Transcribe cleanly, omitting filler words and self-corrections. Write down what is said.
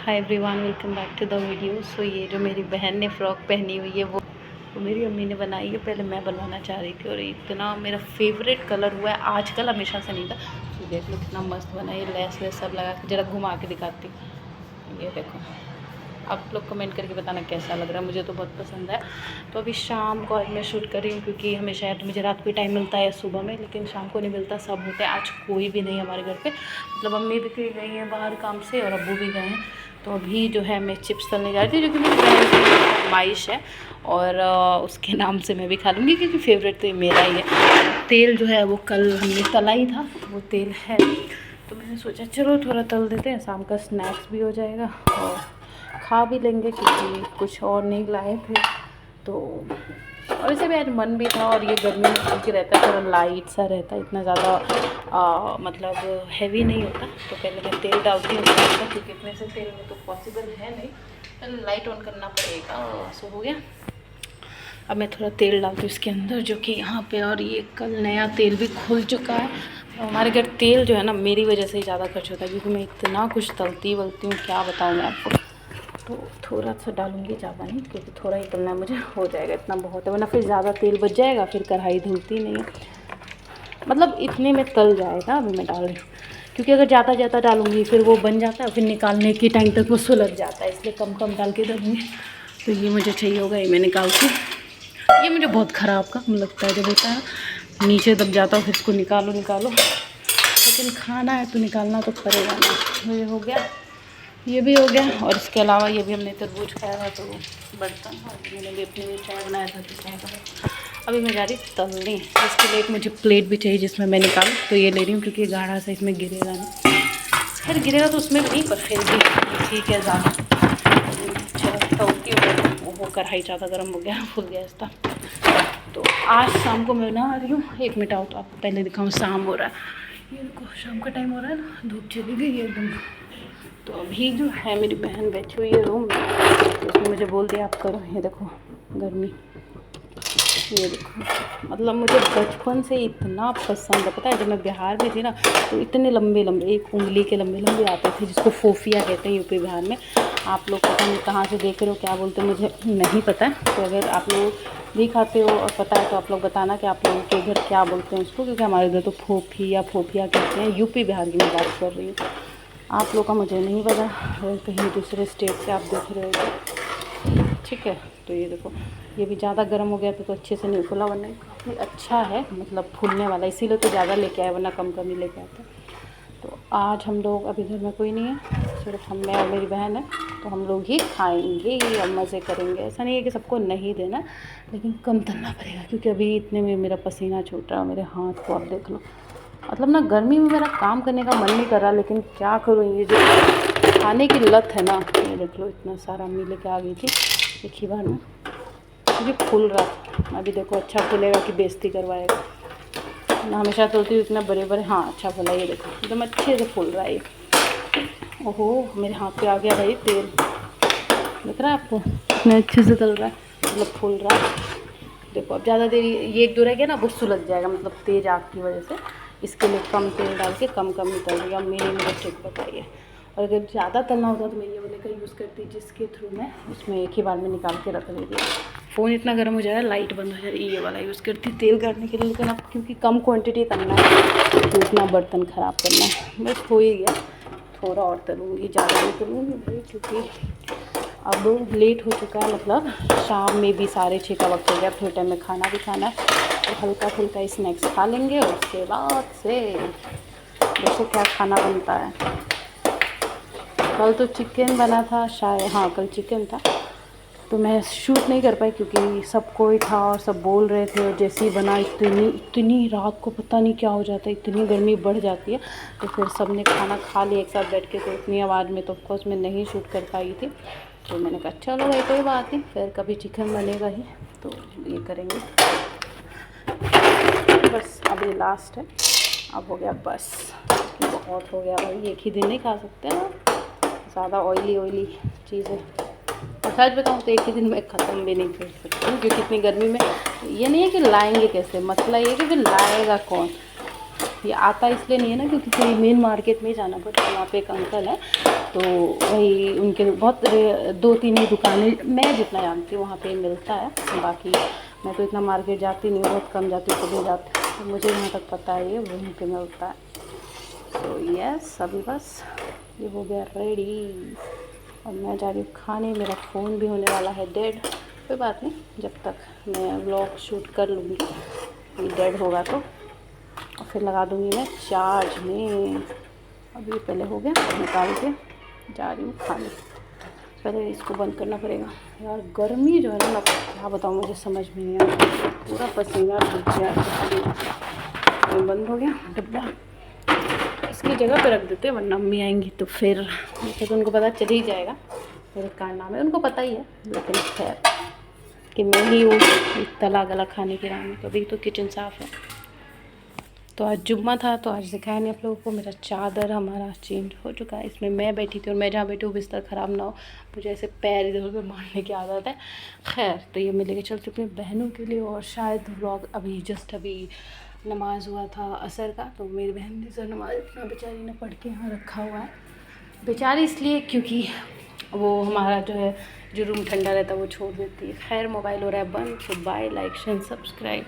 Hi everyone, welcome back to the video. So ये जो मेरी बहन ने फ़्रॉक पहनी हुई है वो मेरी अम्मी ने बनाई है। पहले मैं बनवाना चाह रही थी और इतना मेरा फेवरेट कलर हुआ है आजकल, हमेशा से नहीं था। तो देख लो कितना मस्त बना है, लेस वेस सब लगा के। ज़रा घुमा के दिखाती हूँ, ये देखो। आप लोग कमेंट करके बताना कैसा लग रहा है, मुझे तो बहुत पसंद है। तो अभी शाम को आज मैं शूट कर रही हूँ क्योंकि हमेशा तो मुझे रात को टाइम मिलता है सुबह में, लेकिन शाम को नहीं मिलता, सब होते हैं। आज कोई भी नहीं हमारे घर पे, मतलब अम्मी भी कहीं गई हैं बाहर काम से और अब्बू भी गए हैं। तो अभी जो है मैं चिप्स तलने जा रही थी, जो कि मेरी बहन की फरमाइश है और उसके नाम से मैं भी खा लूँगी क्योंकि फेवरेट तो ये मेरा ही है। तेल जो है वो कल हमने तला ही था, वो तेल है, तो मैंने सोचा चलो थोड़ा तल देते हैं, शाम का स्नैक्स भी हो जाएगा और खा भी लेंगे क्योंकि कुछ और नहीं लाए थे। तो और वैसे भी आज मन भी था और ये गर्मी में ठीक रहता है, थोड़ा लाइट सा रहता है, इतना ज़्यादा मतलब हैवी नहीं होता। तो पहले मैं तेल डालती हूँ क्योंकि इतने से तेल में तो पॉसिबल है नहीं, पहले लाइट ऑन करना पड़ेगा। सो हो गया। अब मैं थोड़ा तेल डालती हूँ इसके अंदर, जो कि यहाँ पे, और ये कल नया तेल भी खुल चुका है। हमारे घर तेल जो है ना मेरी वजह से ही ज़्यादा खर्च होता है क्योंकि मैं इतना कुछ तलती वलती हूँ, क्या बताऊँ मैं आपको। तो थोड़ा सा डालूँगी, ज़्यादा नहीं, क्योंकि थोड़ा ही तलना मुझे हो जाएगा, इतना बहुत है, वरना फिर ज़्यादा तेल बच जाएगा, फिर कढ़ाई धुलती नहीं है। मतलब इतने में तल जाएगा। अभी मैं डाल रही हूँ क्योंकि अगर ज़्यादा डालूँगी फिर वो बन जाता है, फिर निकालने के टाइम तक वो सुलग जाता है, इसलिए कम कम डाल के डालूँगी। तो ये मुझे चाहिए होगा, ये मैं निकालती हूँ। ये मुझे बहुत ख़राब काम लगता है, जब होता है नीचे दब जाता हूँ फिर इसको निकालो, लेकिन खाना है तो निकालना तो पड़ेगा ना। ये हो गया, ये भी हो गया, और इसके अलावा ये भी हमने तरबूज खाया था तो बर्तन, और मैंने भी अपने लिए चाय बनाया था तो चाय का। अभी मैं जा रही तलने, इसके लिए एक मुझे प्लेट भी चाहिए जिसमें मैं निकालूँ, तो ये ले रही हूँ क्योंकि गाढ़ा सा इसमें गिरेगा नहीं। खैर गिरेगा तो उसमें भी नहीं, पर फिर भी ठीक है। ज़्यादा तलती हूँ, वो कढ़ाई ज़्यादा गर्म हो गया, फुल गया इसका। तो आज शाम को मैं ना आ रही हूँ, 1 मिनट आओ तो आपको पहले दिखाऊँ। शाम हो रहा है, ये देखो शाम का टाइम हो रहा है ना, धूप चली गई है एकदम। तो अभी जो है मेरी बहन बैठी हुई है रूम में, तो उसने मुझे बोल दिया आप करो। ये देखो गर्मी, ये देखो। मतलब मुझे बचपन से इतना पसंद है, पता है जब मैं बिहार में थी ना तो इतने लंबे लंबे, 1 उंगली के लंबे लंबे आते थे, जिसको फोफिया कहते हैं यूपी बिहार में। आप लोग पता नहीं कहाँ से देख रहे हो, क्या बोलते हैं मुझे नहीं पता है। तो अगर आप लोग भी खाते हो और पता है तो आप लोग बताना कि आप लोगों के इधर क्या बोलते हैं उसको, क्योंकि हमारे इधर तो फोफिया कहते हैं। यूपी बिहार की मैं बात कर रही हूँ, आप लोग का मुझे नहीं पता, अगर कहीं दूसरे स्टेट से आप देख रहे हो तो ठीक है। तो ये देखो, ये भी ज़्यादा गर्म हो गया तो अच्छे से नहीं फूला, वरना काफ़ी अच्छा है, मतलब फूलने वाला, इसीलिए तो ज़्यादा लेके आए, वरना कम कम ही लेके आते। तो आज हम लोग, अभी घर में कोई नहीं है, सिर्फ हम, मैं और मेरी बहन है, तो हम लोग ही खाएंगे और मज़े करेंगे। ऐसा नहीं है कि सबको नहीं देना, लेकिन कम तलना पड़ेगा क्योंकि अभी इतने में मेरा पसीना छूट रहा है, मेरे हाथ को आप देख लो। मतलब ना गर्मी में मेरा काम करने का मन नहीं कर रहा, लेकिन क्या करूँ, ये जो खाने की लत है ना, ये देख लो इतना सारा अम्मी लेके आ गई थी एक ही बार में। मुझे फूल रहा था, अभी देखो अच्छा फूलेगा कि बेइज्जती करवाएगा ना। हमेशा तोलती हूँ इतना बड़े बड़े, हाँ अच्छा फूला, ये देखो एकदम अच्छे से फूल रहा है ये। ओहो मेरे हाथ पे आ गया भाई तेल, दिख रहा है आपको इतने अच्छे से तल रहा है, मतलब फूल रहा है। देखो अब ज़्यादा देर ये 1 2 रह गया ना, वो सुलग जाएगा, मतलब तेज़ आग की वजह से। इसके लिए कम तेल डाल के कम ही तल दिया, मेरी मुझे ट्रिक बताइए। और अगर ज़्यादा तलना होता तो मैं ये वाले का यूज़ करती, जिसके थ्रू मैं उसमें एक ही बार में निकाल के रख देती। फ़ोन इतना गर्म हो जाएगा, लाइट बंद हो जाएगी, ये वाला यूज़ करती तेल करने के लिए। लेकिन अब क्योंकि कम क्वांटिटी तलना है तो इतना बर्तन ख़राब करना है, बस हो ही गया। थोड़ा और तलूँगी, ज़्यादा नहीं तलूँगी भाई, क्योंकि अब लेट हो चुका है, मतलब शाम में भी 6:30 का वक्त हो गया। थोड़े टाइम में खाना भी खाना है, तो हल्का फुल्का स्नैक्स खा लेंगे और उसके बाद से देखो क्या खाना बनता है। कल तो चिकन बना था शायद, हाँ कल चिकन था, तो मैं शूट नहीं कर पाई क्योंकि सब कोई था और सब बोल रहे थे, और जैसे ही बना इतनी रात को पता नहीं क्या हो जाता है, इतनी गर्मी बढ़ जाती है। तो फिर सब ने खाना खा लिया एक साथ बैठ के, तो इतनी आवाज़ में तो ऑफकोर्स मैं नहीं शूट कर पाई थी। तो मैंने कहा चलो भाई कोई बात नहीं, फिर कभी चिकन बनेगा ही तो ये करेंगे। बस अभी लास्ट है, अब हो गया बस, बहुत हो गया भाई, एक ही दिन नहीं खा सकते ना, ज़्यादा ऑयली चीज़ें। और सच बताऊँ तो एक ही दिन में ख़त्म भी नहीं कर सकती हूँ, क्योंकि इतनी गर्मी में ये नहीं है कि लाएंगे कैसे, मसला ये है कि फिर लाएगा कौन। ये आता इसलिए नहीं है ना क्योंकि कोई मेन मार्केट में ही जाना पड़ता है। वहाँ पे एक अंकल है तो वही उनके बहुत 2-3 ही दुकानें मैं जितना जानती हूँ वहाँ पे मिलता है। बाकी मैं तो इतना मार्केट जाती नहीं हूँ, बहुत कम जाती हूँ, कभी जाती हूँ। तो मुझे जहाँ तक पता है ये वहीं पे मिलता है। तो यस अभी बस ये हो गया रेडी और मैं जा रही हूँ खाने। मेरा फ़ोन भी होने वाला है डेड, कोई बात नहीं, जब तक मैं व्लॉग शूट कर लूँगी ये डेड होगा तो, और फिर लगा दूँगी मैं चार्ज में। अब ये पहले हो गया, निकाल के जा रही हूँ खाने। पहले इसको बंद करना पड़ेगा यार, गर्मी जो है ना क्या बताऊँ, मुझे समझ में नहीं आता, पूरा पसीना सूख गया। बंद हो गया डब्बा, इसकी जगह पे रख देते वरना अम्मी आएंगी तो फिर तो उनको पता चल ही जाएगा मेरे कारनामे, उनको पता ही है। लेकिन खैर कि मैं ही हूँ तला गला खाने की रानी, कभी तो किचन साफ़ है। तो आज जुम्मा था तो आज दिखाया नहीं आप लोगों को। मेरा चादर हमारा चेंज हो चुका है, इसमें मैं बैठी थी और मैं जहाँ बैठी हूँ बिस्तर ख़राब ना हो, मुझे ऐसे पैर इधर उधर मारने की आदत है। खैर तो ये मैं लेके चलती हूँ अपनी बहनों के लिए। और शायद व्लॉग अभी जस्ट अभी नमाज़ हुआ था असर का, तो मेरी बहन ने सर नमाज इतना बेचारी ने पढ़ के यहाँ रखा हुआ है। बेचारी इसलिए क्योंकि वो हमारा जो है जो रूम ठंडा रहता है वो छोड़ देती है। खैर मोबाइल हो रहा है बंद, तो बाय, लाइक शेयर सब्सक्राइब।